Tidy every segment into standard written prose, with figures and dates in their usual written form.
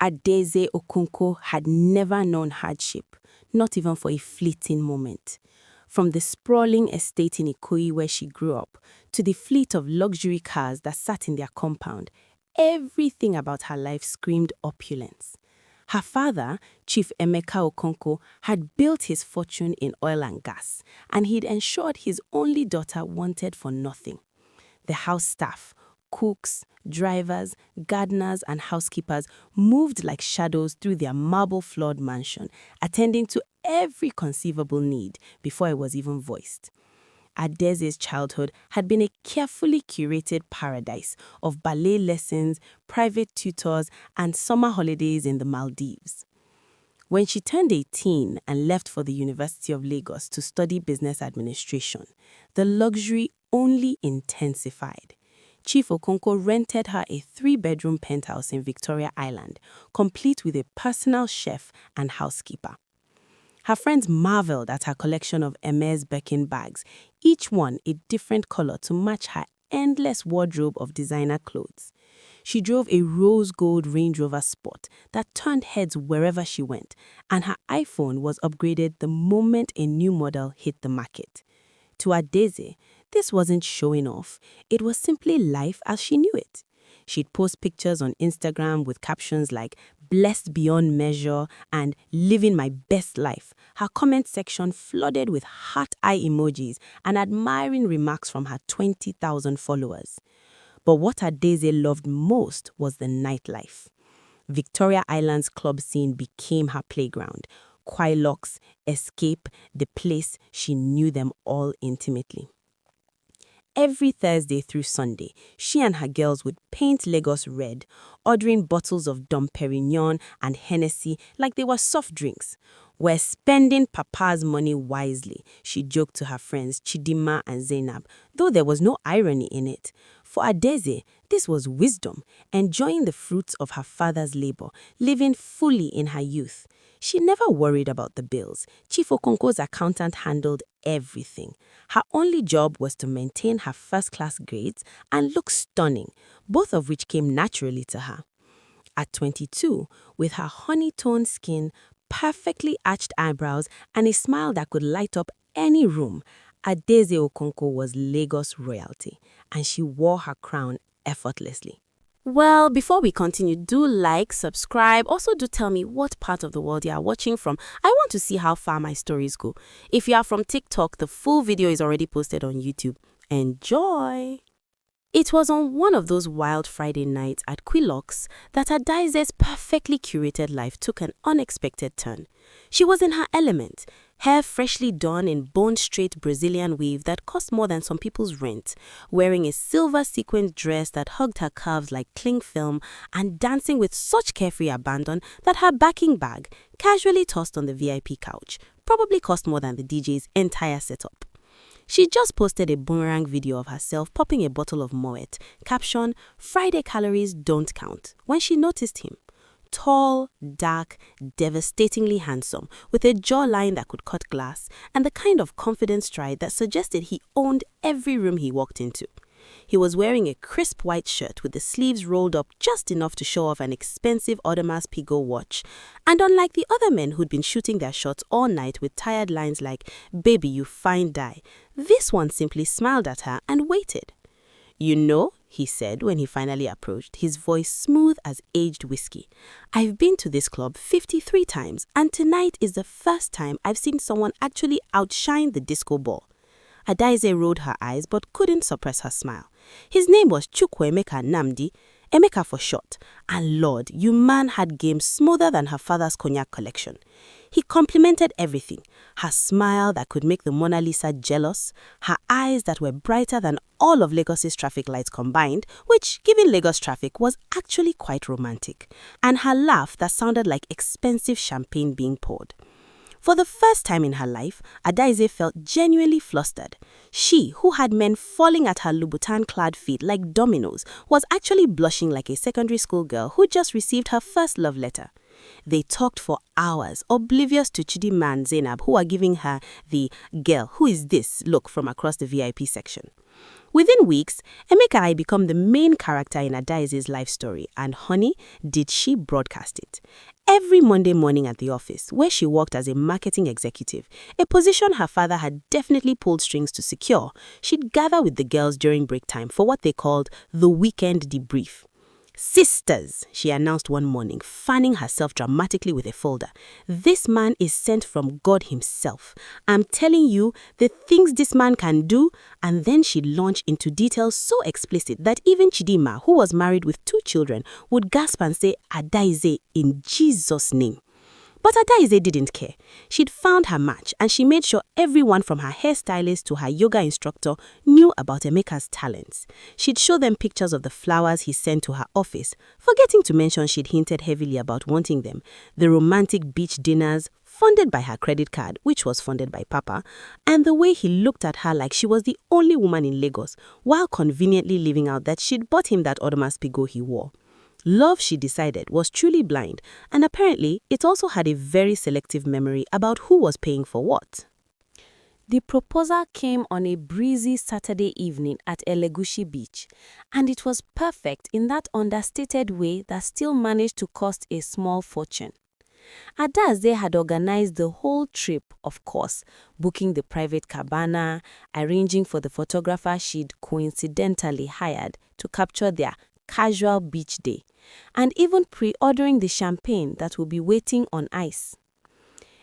Adese Okonkwo had never known hardship, not even for a fleeting moment. From the sprawling estate in Ikoyi where she grew up, to the fleet of luxury cars that sat in their compound, everything about her life screamed opulence. Her father, Chief Emeka Okonkwo, had built his fortune in oil and gas, and he'd ensured his only daughter wanted for nothing. The house staff, cooks, drivers, gardeners, and housekeepers moved like shadows through their marble-floored mansion, attending to every conceivable need before it was even voiced. Adese's childhood had been a carefully curated paradise of ballet lessons, private tutors, and summer holidays in the Maldives. When she turned 18 and left for the University of Lagos to study business administration, the luxury only intensified. Chief Okonkwo rented her a 3-bedroom penthouse in Victoria Island, complete with a personal chef and housekeeper. Her friends marveled at her collection of Hermes Birkin bags, each one a different color to match her endless wardrobe of designer clothes. She drove a rose gold Range Rover Sport that turned heads wherever she went, and her iPhone was upgraded the moment a new model hit the market. To Adese, this wasn't showing off, it was simply life as she knew it. She'd post pictures on Instagram with captions like "blessed beyond measure" and "living my best life." Her comment section flooded with heart eye emojis and admiring remarks from her 20,000 followers. But what Adese loved most was the nightlife. Victoria Island's club scene became her playground. Quilocks, Escape, The Place, she knew them all intimately. Every Thursday through Sunday, she and her girls would paint Lagos red, ordering bottles of Dom Perignon and Hennessy like they were soft drinks. "We're spending Papa's money wisely," she joked to her friends Chidima and Zainab, though there was no irony in it. For Adese, this was wisdom, enjoying the fruits of her father's labor, living fully in her youth. She never worried about the bills. Chief Okonkwo's accountant handled everything. Her only job was to maintain her first-class grades and look stunning, both of which came naturally to her. At 22, with her honey-toned skin, perfectly arched eyebrows, and a smile that could light up any room, Adese Okonkwo was Lagos royalty, and she wore her crown effortlessly. Well, before we continue, do like, subscribe. Also, do tell me what part of the world you are watching from. I want to see how far my stories go. If you are from TikTok, the full video is already posted on YouTube. Enjoy! It was on one of those wild Friday nights at Quilocks that Adese's perfectly curated life took an unexpected turn. She was in her element, hair freshly done in bone-straight Brazilian weave that cost more than some people's rent, wearing a silver sequined dress that hugged her calves like cling film, and dancing with such carefree abandon that her backing bag, casually tossed on the VIP couch, probably cost more than the DJ's entire setup. She just posted a boomerang video of herself popping a bottle of Moet, caption, "Friday calories don't count," when she noticed him. Tall, dark, devastatingly handsome, with a jawline that could cut glass, and the kind of confident stride that suggested he owned every room he walked into. He was wearing a crisp white shirt with the sleeves rolled up just enough to show off an expensive Audemars Piguet watch. And unlike the other men who'd been shooting their shots all night with tired lines like, "Baby, you fine die," this one simply smiled at her and waited. "You know," he said when he finally approached, his voice smooth as aged whiskey, "I've been to this club 53 times, and tonight is the first time I've seen someone actually outshine the disco ball." Adese rolled her eyes but couldn't suppress her smile. His name was Chukwuma Namdi, Emeka for short, and Lord, you man had game smoother than her father's cognac collection. He complimented everything, her smile that could make the Mona Lisa jealous, her eyes that were brighter than all of Lagos's traffic lights combined, which, given Lagos traffic, was actually quite romantic, and her laugh that sounded like expensive champagne being poured. For the first time in her life, Adese felt genuinely flustered. She, who had men falling at her Louboutin-clad feet like dominoes, was actually blushing like a secondary school girl who just received her first love letter. They talked for hours, oblivious to Chidima and Zainab, who were giving her the "girl, who is this?" look from across the VIP section. Within weeks, Emeka had become the main character in Adese's life story, and honey, did she broadcast it. Every Monday morning at the office, where she worked as a marketing executive, a position her father had definitely pulled strings to secure, she'd gather with the girls during break time for what they called the weekend debrief. "Sisters," she announced one morning, fanning herself dramatically with a folder. "This man is sent from God himself. I'm telling you the things this man can do." And then she'd launch into details so explicit that even Chidima, who was married with 2 children, would gasp and say, "Adese, in Jesus' name." But Adese didn't care. She'd found her match, and she made sure everyone from her hairstylist to her yoga instructor knew about Emeka's talents. She'd show them pictures of the flowers he sent to her office, forgetting to mention she'd hinted heavily about wanting them, the romantic beach dinners funded by her credit card, which was funded by Papa, and the way he looked at her like she was the only woman in Lagos, while conveniently leaving out that she'd bought him that Audemars Piguet he wore. Love, she decided, was truly blind, and apparently it also had a very selective memory about who was paying for what. The proposal came on a breezy Saturday evening at Elegushi Beach, and it was perfect in that understated way that still managed to cost a small fortune. Adese had organized the whole trip, of course, booking the private cabana, arranging for the photographer she'd coincidentally hired to capture their casual beach day, and even pre-ordering the champagne that would be waiting on ice.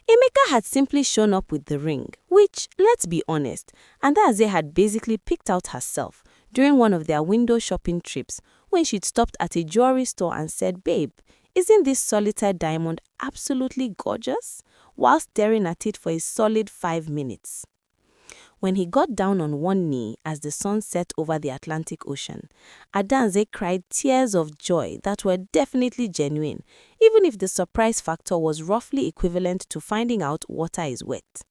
Emeka had simply shown up with the ring, which, let's be honest, Adese had basically picked out herself during one of their window shopping trips when she'd stopped at a jewelry store and said, "Babe, isn't this solitaire diamond absolutely gorgeous?" while staring at it for a solid 5 minutes. When he got down on one knee as the sun set over the Atlantic Ocean, Adese cried tears of joy that were definitely genuine, even if the surprise factor was roughly equivalent to finding out water is wet.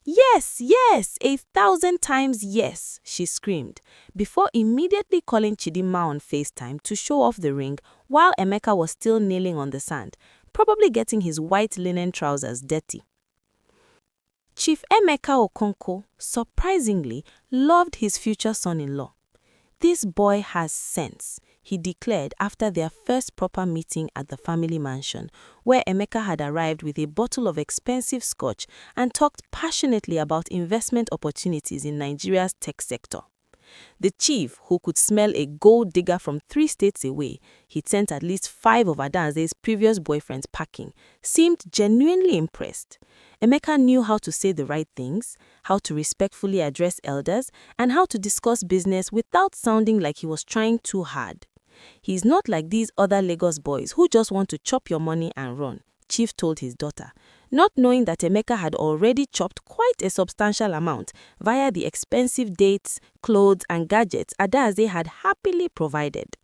"Yes, yes, 1,000 times yes," she screamed, before immediately calling Chidima on FaceTime to show off the ring while Emeka was still kneeling on the sand, probably getting his white linen trousers dirty. Chief Emeka Okonkwo, surprisingly, loved his future son-in-law. "This boy has sense," he declared after their first proper meeting at the family mansion, where Emeka had arrived with a bottle of expensive scotch and talked passionately about investment opportunities in Nigeria's tech sector. The chief, who could smell a gold digger from 3 states away, he'd sent at least 5 of Adese's previous boyfriends packing, seemed genuinely impressed. Emeka knew how to say the right things, how to respectfully address elders, and how to discuss business without sounding like he was trying too hard. "He's not like these other Lagos boys who just want to chop your money and run," Chief told his daughter, not knowing that Emeka had already chopped quite a substantial amount via the expensive dates, clothes, and gadgets Adese had happily provided.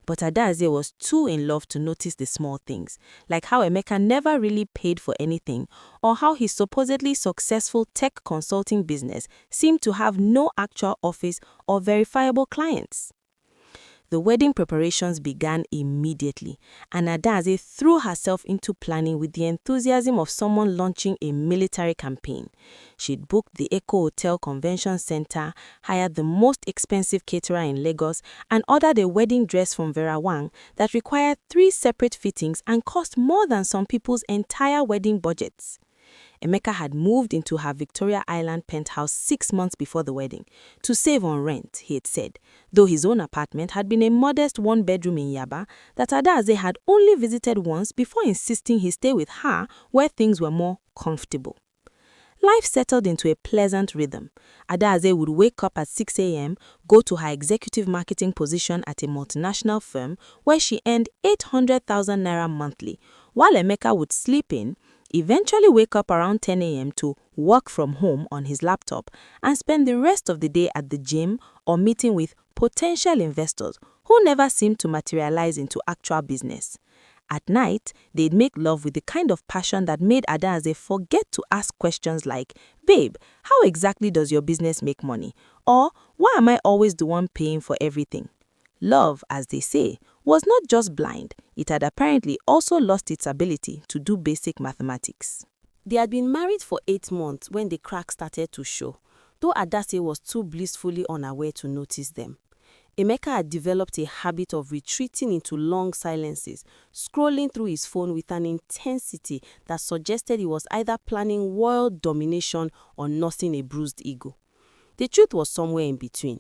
But Adese was too in love to notice the small things, like how Emeka never really paid for anything, or how his supposedly successful tech consulting business seemed to have no actual office or verifiable clients. The wedding preparations began immediately, and Adese threw herself into planning with the enthusiasm of someone launching a military campaign. She'd booked the Eco Hotel Convention Center, hired the most expensive caterer in Lagos, and ordered a wedding dress from Vera Wang that required 3 separate fittings and cost more than some people's entire wedding budgets. Emeka had moved into her Victoria Island penthouse 6 months before the wedding, to save on rent, he had said, though his own apartment had been a modest 1-bedroom in Yaba that Adese had only visited once before insisting he stay with her where things were more comfortable. Life settled into a pleasant rhythm. Adese would wake up at 6 a.m., go to her executive marketing position at a multinational firm where she earned 800,000 naira monthly, while Emeka would sleep in, eventually wake up around 10 a.m. to work from home on his laptop and spend the rest of the day at the gym or meeting with potential investors who never seemed to materialize into actual business. At night, they'd make love with the kind of passion that made Adese forget to ask questions like, "Babe, how exactly does your business make money?" Or, "Why am I always the one paying for everything?" Love, as they say, was not just blind, it had apparently also lost its ability to do basic mathematics. They had been married for 8 months when the crack started to show, though Adese was too blissfully unaware to notice them. Emeka had developed a habit of retreating into long silences, scrolling through his phone with an intensity that suggested he was either planning world domination or nursing a bruised ego. The truth was somewhere in between.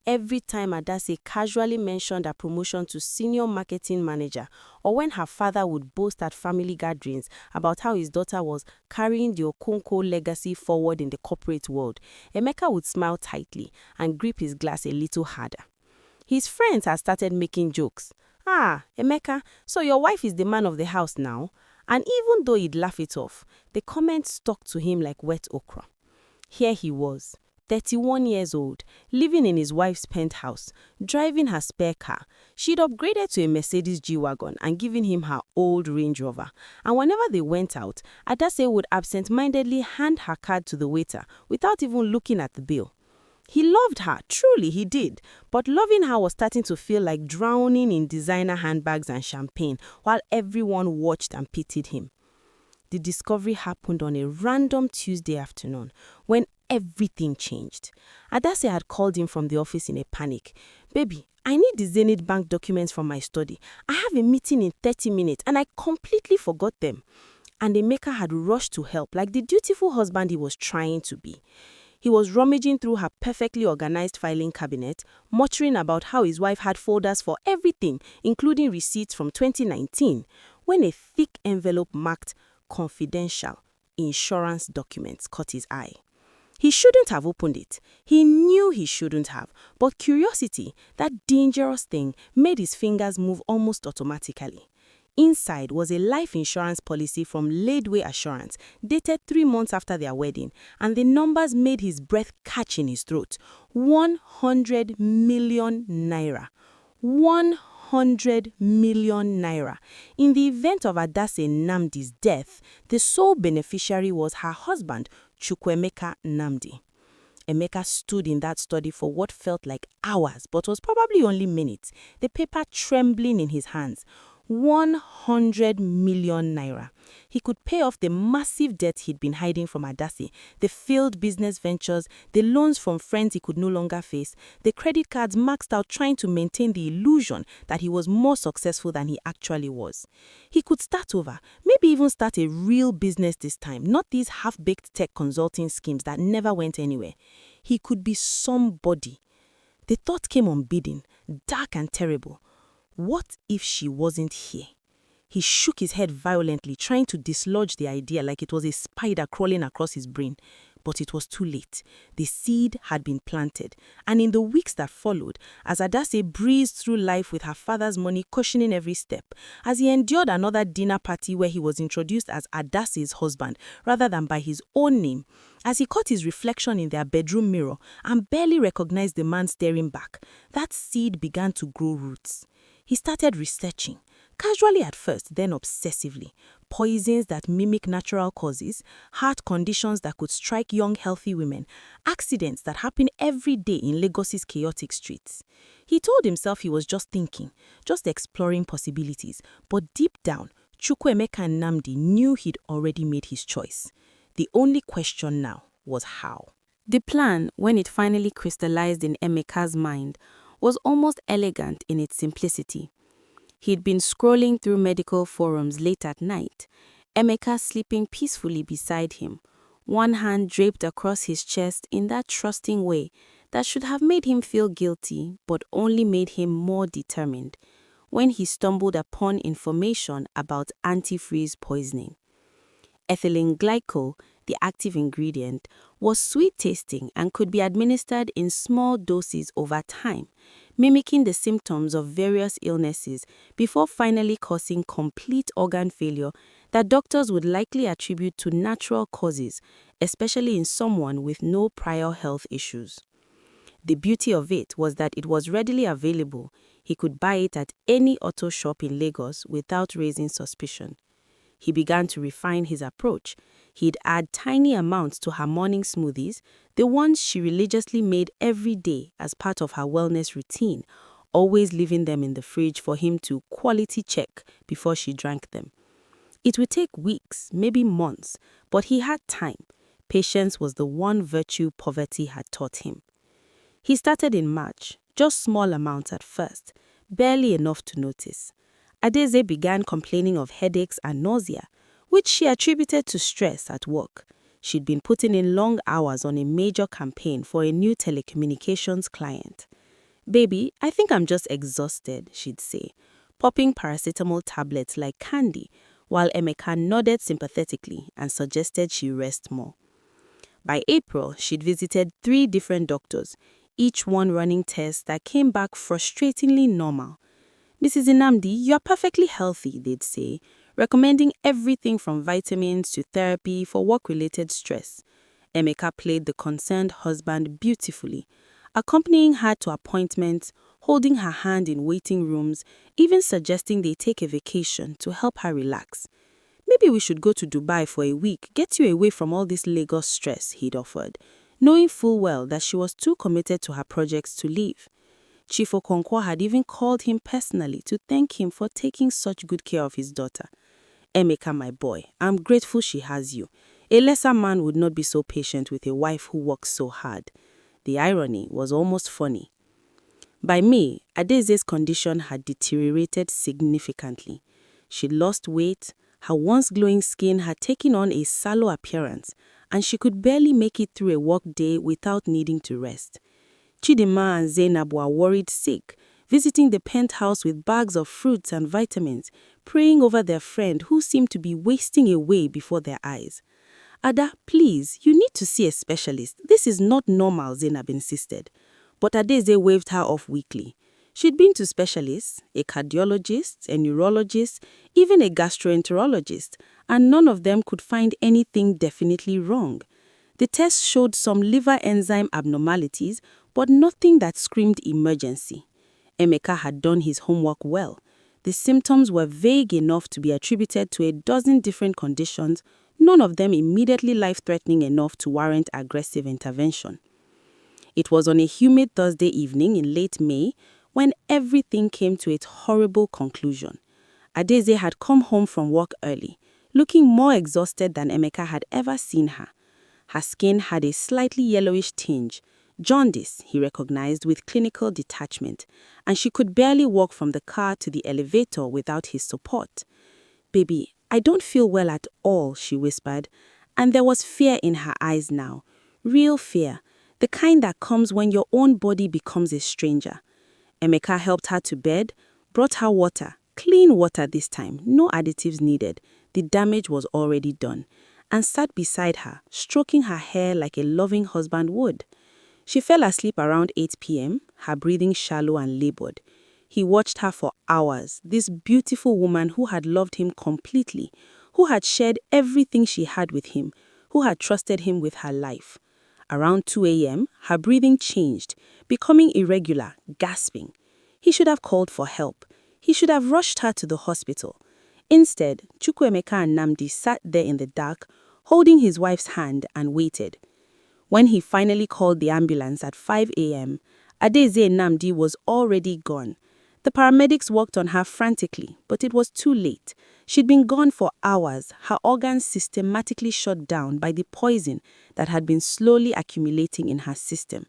Every time Adese casually mentioned her promotion to senior marketing manager, or when her father would boast at family gatherings about how his daughter was carrying the Okonkwo legacy forward in the corporate world, Emeka would smile tightly and grip his glass a little harder. His friends had started making jokes. "Ah, Emeka, so your wife is the man of the house now?" And even though he'd laugh it off, the comment stuck to him like wet okra. Here he was, 31 years old, living in his wife's penthouse, driving her spare car. She'd upgraded to a Mercedes G-Wagon and given him her old Range Rover. And whenever they went out, Adese would absent-mindedly hand her card to the waiter without even looking at the bill. He loved her, truly he did, but loving her was starting to feel like drowning in designer handbags and champagne while everyone watched and pitied him. The discovery happened on a random Tuesday afternoon when everything changed. Adese had called him from the office in a panic. "Baby, I need the Zenith Bank documents from my study. I have a meeting in 30 minutes and I completely forgot them." And Emeka had rushed to help like the dutiful husband he was trying to be. He was rummaging through her perfectly organized filing cabinet, muttering about how his wife had folders for everything, including receipts from 2019, when a thick envelope marked "confidential" insurance documents caught his eye. He shouldn't have opened it. He knew he shouldn't have, but curiosity, that dangerous thing, made his fingers move almost automatically. Inside was a life insurance policy from Ladeway Assurance, dated 3 months after their wedding, and the numbers made his breath catch in his throat. 100 million naira. 100 million naira. In the event of Adese Namdi's death, the sole beneficiary was her husband, Chukwuma Namdi. Emeka stood in that study for what felt like hours, but was probably only minutes, the paper trembling in his hands. 100 million naira. He could pay off the massive debt he'd been hiding from Adese, the failed business ventures, the loans from friends he could no longer face, the credit cards maxed out trying to maintain the illusion that he was more successful than he actually was. He could start over, maybe even start a real business this time, not these half-baked tech consulting schemes that never went anywhere. He could be somebody. The thought came unbidden, dark and terrible. What if she wasn't here? He shook his head violently, trying to dislodge the idea like it was a spider crawling across his brain. But it was too late. The seed had been planted. And in the weeks that followed, as Adese breezed through life with her father's money cushioning every step, as he endured another dinner party where he was introduced as Adese's husband rather than by his own name, as he caught his reflection in their bedroom mirror and barely recognized the man staring back, that seed began to grow roots. He started researching, casually at first, then obsessively. Poisons that mimic natural causes, heart conditions that could strike young healthy women, accidents that happen every day in Lagos's chaotic streets. He told himself he was just thinking, just exploring possibilities, but deep down, Chukwuma and Namdi knew he'd already made his choice. The only question now was how. The plan, when it finally crystallized in Emeka's mind, was almost elegant in its simplicity. He'd been scrolling through medical forums late at night, Emeka sleeping peacefully beside him, one hand draped across his chest in that trusting way that should have made him feel guilty but only made him more determined, when he stumbled upon information about antifreeze poisoning. Ethylene glycol, the active ingredient, was sweet-tasting and could be administered in small doses over time, mimicking the symptoms of various illnesses before finally causing complete organ failure that doctors would likely attribute to natural causes, especially in someone with no prior health issues. The beauty of it was that it was readily available. He could buy it at any auto shop in Lagos without raising suspicion. He began to refine his approach. He'd add tiny amounts to her morning smoothies, the ones she religiously made every day as part of her wellness routine, always leaving them in the fridge for him to quality check before she drank them. It would take weeks, maybe months, but he had time. Patience was the one virtue poverty had taught him. He started in March, just small amounts at first, barely enough to notice. Adese began complaining of headaches and nausea, which she attributed to stress at work. She'd been putting in long hours on a major campaign for a new telecommunications client. "Baby, I think I'm just exhausted," she'd say, popping paracetamol tablets like candy, while Emeka nodded sympathetically and suggested she rest more. By April, she'd visited 3 different doctors, each one running tests that came back frustratingly normal. "Mrs. Namdi, you're perfectly healthy," they'd say, recommending everything from vitamins to therapy for work-related stress. Emeka played the concerned husband beautifully, accompanying her to appointments, holding her hand in waiting rooms, even suggesting they take a vacation to help her relax. "Maybe we should go to Dubai for a week, get you away from all this Lagos stress," he'd offered, knowing full well that she was too committed to her projects to leave. Chief Okonkwo had even called him personally to thank him for taking such good care of his daughter. "Emeka, my boy, I'm grateful she has you. A lesser man would not be so patient with a wife who works so hard." The irony was almost funny. By May, Adese's condition had deteriorated significantly. She lost weight, her once glowing skin had taken on a sallow appearance, and she could barely make it through a work day without needing to rest. Chidinma and Zainab were worried sick, visiting the penthouse with bags of fruits and vitamins, praying over their friend who seemed to be wasting away before their eyes. "Ada, please, you need to see a specialist. This is not normal," Zainab insisted. But Adese waved her off weakly. She'd been to specialists, a cardiologist, a neurologist, even a gastroenterologist, and none of them could find anything definitely wrong. The tests showed some liver enzyme abnormalities, but nothing that screamed emergency. Emeka had done his homework well. The symptoms were vague enough to be attributed to a dozen different conditions, none of them immediately life-threatening enough to warrant aggressive intervention. It was on a humid Thursday evening in late May when everything came to its horrible conclusion. Adese had come home from work early, looking more exhausted than Emeka had ever seen her. Her skin had a slightly yellowish tinge, jaundice, he recognized with clinical detachment, and she could barely walk from the car to the elevator without his support. "Baby, I don't feel well at all," she whispered, and there was fear in her eyes now. Real fear, the kind that comes when your own body becomes a stranger. Emeka helped her to bed, brought her water, clean water this time, no additives needed, the damage was already done, and sat beside her, stroking her hair like a loving husband would. She fell asleep around 8 p.m., her breathing shallow and labored. He watched her for hours, this beautiful woman who had loved him completely, who had shared everything she had with him, who had trusted him with her life. Around 2 a.m., her breathing changed, becoming irregular, gasping. He should have called for help. He should have rushed her to the hospital. Instead, Chukwuma and Namdi sat there in the dark, holding his wife's hand and waited. When he finally called the ambulance at 5 a.m., Adese Namdi was already gone. The paramedics worked on her frantically, but it was too late. She'd been gone for hours, her organs systematically shut down by the poison that had been slowly accumulating in her system.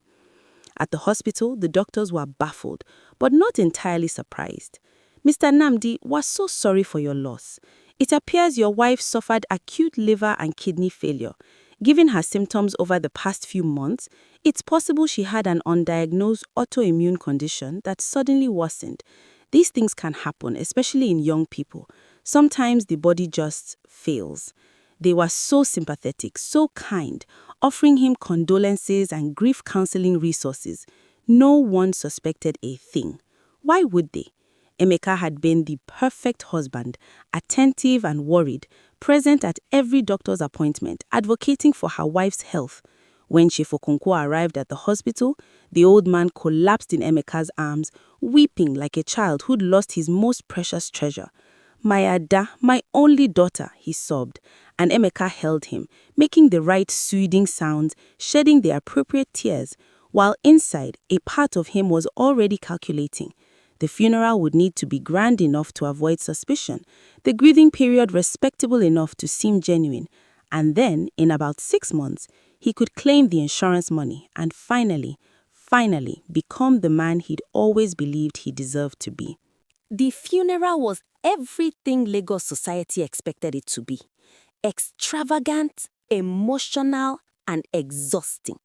At the hospital, the doctors were baffled, but not entirely surprised. "Mr. Namdi, we're so sorry for your loss. It appears your wife suffered acute liver and kidney failure. Given her symptoms over the past few months, it's possible she had an undiagnosed autoimmune condition that suddenly worsened. These things can happen, especially in young people. Sometimes the body just fails." They were so sympathetic, so kind, offering him condolences and grief counseling resources. No one suspected a thing. Why would they? Emeka had been the perfect husband, attentive and worried, present at every doctor's appointment, advocating for her wife's health. When Chief Okonkwo arrived at the hospital, the old man collapsed in Emeka's arms, weeping like a child who'd lost his most precious treasure. "My Ada, my only daughter," he sobbed, and Emeka held him, making the right soothing sounds, shedding the appropriate tears, while inside, a part of him was already calculating. The funeral would need to be grand enough to avoid suspicion, the grieving period respectable enough to seem genuine, And then, in about 6 months, he could claim the insurance money and finally become the man he'd always believed he deserved to be. The funeral was everything Lagos society expected it to be. Extravagant, emotional, and exhausting.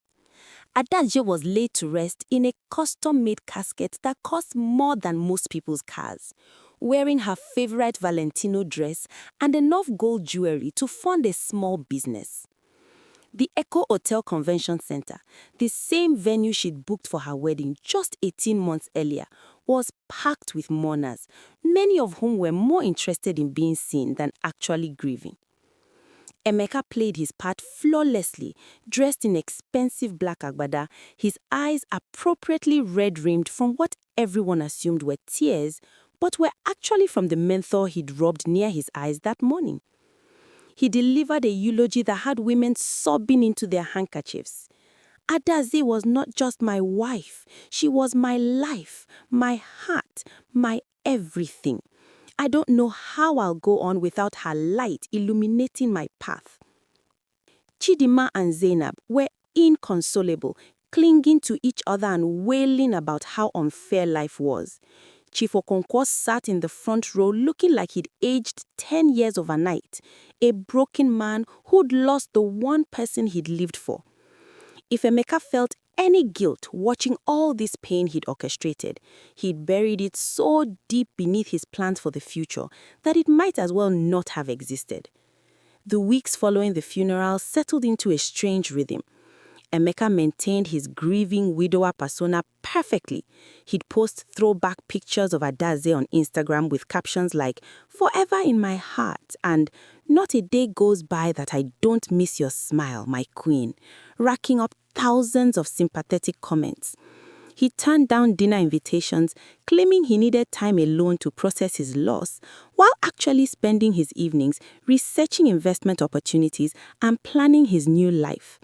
Adese was laid to rest in a custom-made casket that cost more than most people's cars, wearing her favorite Valentino dress and enough gold jewelry to fund a small business. The Echo Hotel Convention Center, the same venue she'd booked for her wedding just 18 months earlier, was packed with mourners, many of whom were more interested in being seen than actually grieving. Emeka played his part flawlessly, dressed in expensive black agbada, his eyes appropriately red-rimmed from what everyone assumed were tears, but were actually from the menthol he'd rubbed near his eyes that morning. He delivered a eulogy that had women sobbing into their handkerchiefs. Adese was not just my wife, she was my life, my heart, my everything. I don't know how I'll go on without her light illuminating my path. Chidima and Zainab were inconsolable, clinging to each other and wailing about how unfair life was. Chief Okonkwo sat in the front row looking like he'd aged 10 years overnight, a broken man who'd lost the one person he'd lived for. If Emeka felt any guilt watching all this pain he'd orchestrated, he'd buried it so deep beneath his plans for the future that it might as well not have existed. The weeks following the funeral settled into a strange rhythm. Emeka maintained his grieving widower persona perfectly. He'd post throwback pictures of Adese on Instagram with captions like, "Forever in my heart," and "Not a day goes by that I don't miss your smile, my queen," racking up thousands of sympathetic comments. He turned down dinner invitations, claiming he needed time alone to process his loss, while actually spending his evenings researching investment opportunities and planning his new life.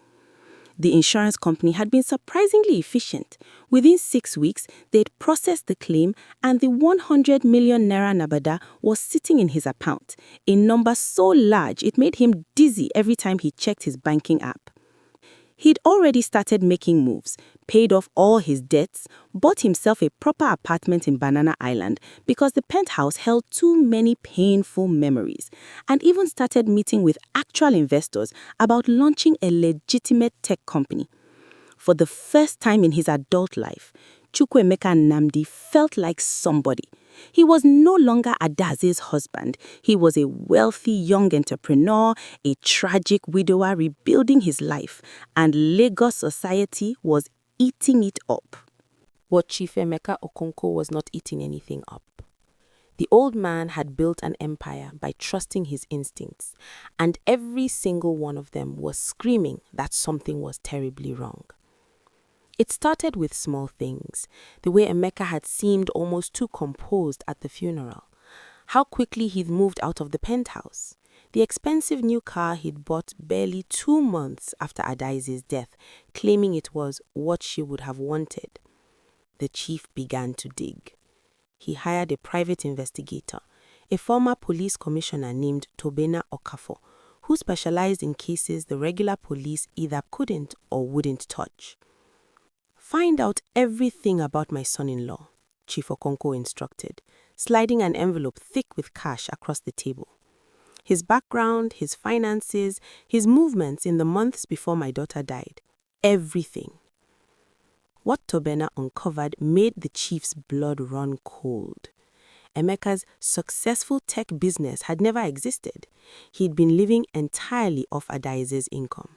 The insurance company had been surprisingly efficient. Within 6 weeks, they'd processed the claim and the 100 million naira nabada was sitting in his account, a number so large it made him dizzy every time he checked his banking app. He'd already started making moves, paid off all his debts, bought himself a proper apartment in Banana Island because the penthouse held too many painful memories, and even started meeting with actual investors about launching a legitimate tech company. For the first time in his adult life, Chukwuma and Namdi felt like somebody. He was no longer Adase's husband. He was a wealthy young entrepreneur, a tragic widower rebuilding his life, and Lagos society was eating it up. But Chief Emeka Okonkwo was not eating anything up. The old man had built an empire by trusting his instincts, and every single one of them was screaming that something was terribly wrong. It started with small things, the way Emeka had seemed almost too composed at the funeral, how quickly he'd moved out of the penthouse, the expensive new car he'd bought barely 2 months after Adese's death, claiming it was what she would have wanted. The chief began to dig. He hired a private investigator, a former police commissioner named Tobena Okafor, who specialized in cases the regular police either couldn't or wouldn't touch. "Find out everything about my son-in-law," Chief Okonkwo instructed, sliding an envelope thick with cash across the table. "His background, his finances, his movements in the months before my daughter died. Everything." What Tobena uncovered made the chief's blood run cold. Emeka's successful tech business had never existed. He'd been living entirely off Adese's income.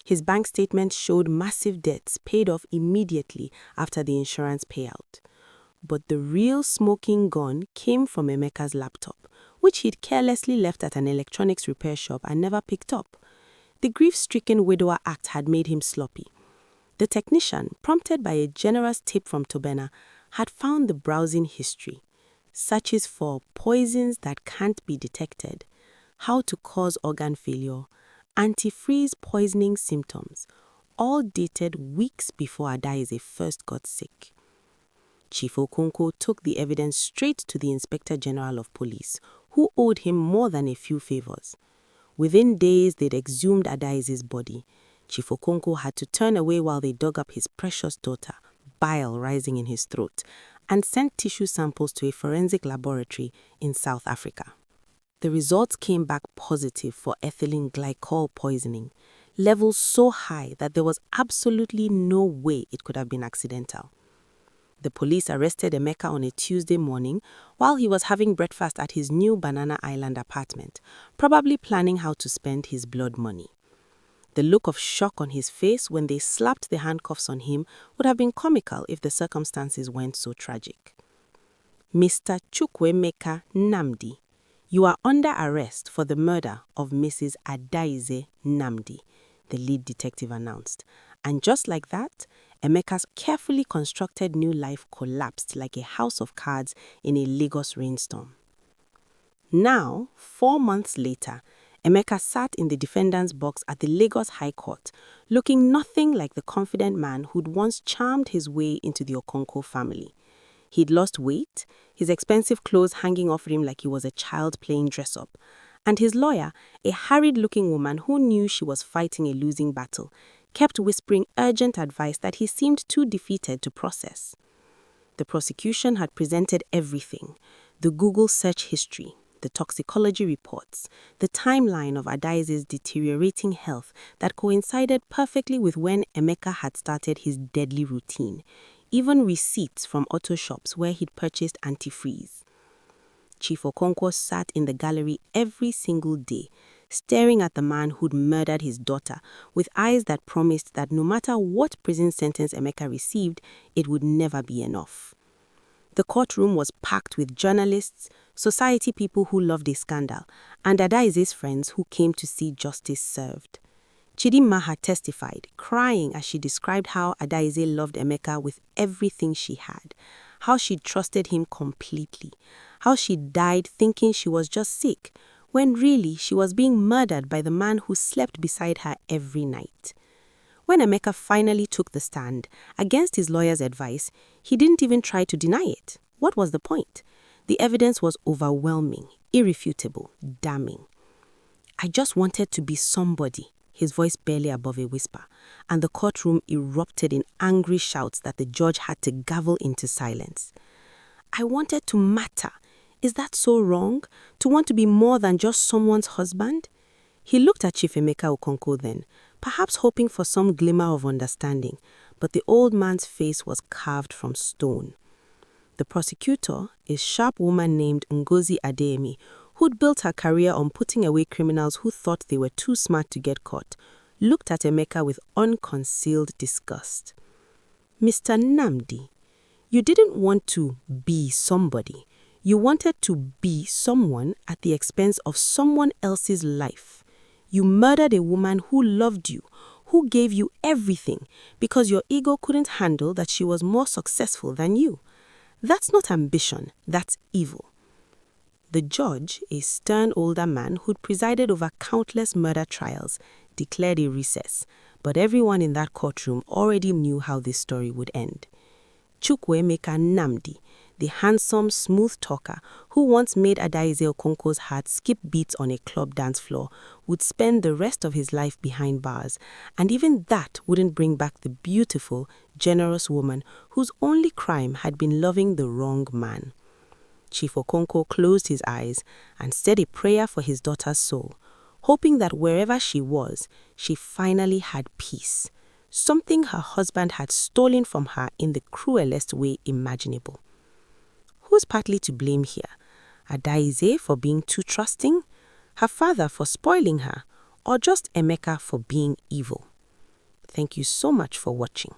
His bank statement showed massive debts paid off immediately after the insurance payout. But the real smoking gun came from Emeka's laptop, which he'd carelessly left at an electronics repair shop and never picked up. The grief-stricken widower act had made him sloppy. The technician, prompted by a generous tip from Tobena, had found the browsing history, searches for poisons that can't be detected, how to cause organ failure, antifreeze poisoning symptoms, all dated weeks before Adese first got sick. Chief Okonkwo took the evidence straight to the Inspector General of Police, who owed him more than a few favors. Within days, they'd exhumed Adese's body. Chief Okonkwo had to turn away while they dug up his precious daughter, bile rising in his throat, and sent tissue samples to a forensic laboratory in South Africa. The results came back positive for ethylene glycol poisoning, levels so high that there was absolutely no way it could have been accidental. The police arrested Emeka on a Tuesday morning while he was having breakfast at his new Banana Island apartment, probably planning how to spend his blood money. The look of shock on his face when they slapped the handcuffs on him would have been comical if the circumstances weren't so tragic. Mr. Chukwuma Namdi, you are under arrest for the murder of Mrs. Adese Namdi, the lead detective announced. And just like that, Emeka's carefully constructed new life collapsed like a house of cards in a Lagos rainstorm. Now, 4 months later, Emeka sat in the defendant's box at the Lagos High Court, looking nothing like the confident man who'd once charmed his way into the Okonkwo family. He'd lost weight, his expensive clothes hanging off him like he was a child playing dress-up, and his lawyer, a harried-looking woman who knew she was fighting a losing battle, kept whispering urgent advice that he seemed too defeated to process. The prosecution had presented everything: the Google search history, the toxicology reports, the timeline of Adese's deteriorating health that coincided perfectly with when Emeka had started his deadly routine, even receipts from auto shops where he'd purchased antifreeze. Chief Okonkwo sat in the gallery every single day, staring at the man who'd murdered his daughter with eyes that promised that no matter what prison sentence Emeka received, it would never be enough. The courtroom was packed with journalists, society people who loved a scandal, and Adese's friends who came to see justice served. Chidinma had testified, crying as she described how Adese loved Emeka with everything she had, how she trusted him completely, how she died thinking she was just sick, when really she was being murdered by the man who slept beside her every night. When Emeka finally took the stand, against his lawyer's advice, he didn't even try to deny it. What was the point? The evidence was overwhelming, irrefutable, damning. I just wanted to be somebody, his voice barely above a whisper, and the courtroom erupted in angry shouts that the judge had to gavel into silence. I wanted to matter. Is that so wrong? To want to be more than just someone's husband? He looked at Chief Emeka Okonkwo then, perhaps hoping for some glimmer of understanding, but the old man's face was carved from stone. The prosecutor, a sharp woman named Ngozi Adeyemi, who'd built her career on putting away criminals who thought they were too smart to get caught, looked at Emeka with unconcealed disgust. Mr. Namdi, you didn't want to be somebody. You wanted to be someone at the expense of someone else's life. You murdered a woman who loved you, who gave you everything, because your ego couldn't handle that she was more successful than you. That's not ambition, that's evil. The judge, a stern older man who'd presided over countless murder trials, declared a recess, but everyone in that courtroom already knew how this story would end. Chukwuma Namdi, the handsome, smooth talker who once made Adese Okonkwo's heart skip beats on a club dance floor, would spend the rest of his life behind bars, and even that wouldn't bring back the beautiful, generous woman whose only crime had been loving the wrong man. Chief Okonkwo closed his eyes and said a prayer for his daughter's soul, hoping that wherever she was, she finally had peace, something her husband had stolen from her in the cruelest way imaginable. Who's partly to blame here? Adese for being too trusting, her father for spoiling her, or just Emeka for being evil? Thank you so much for watching.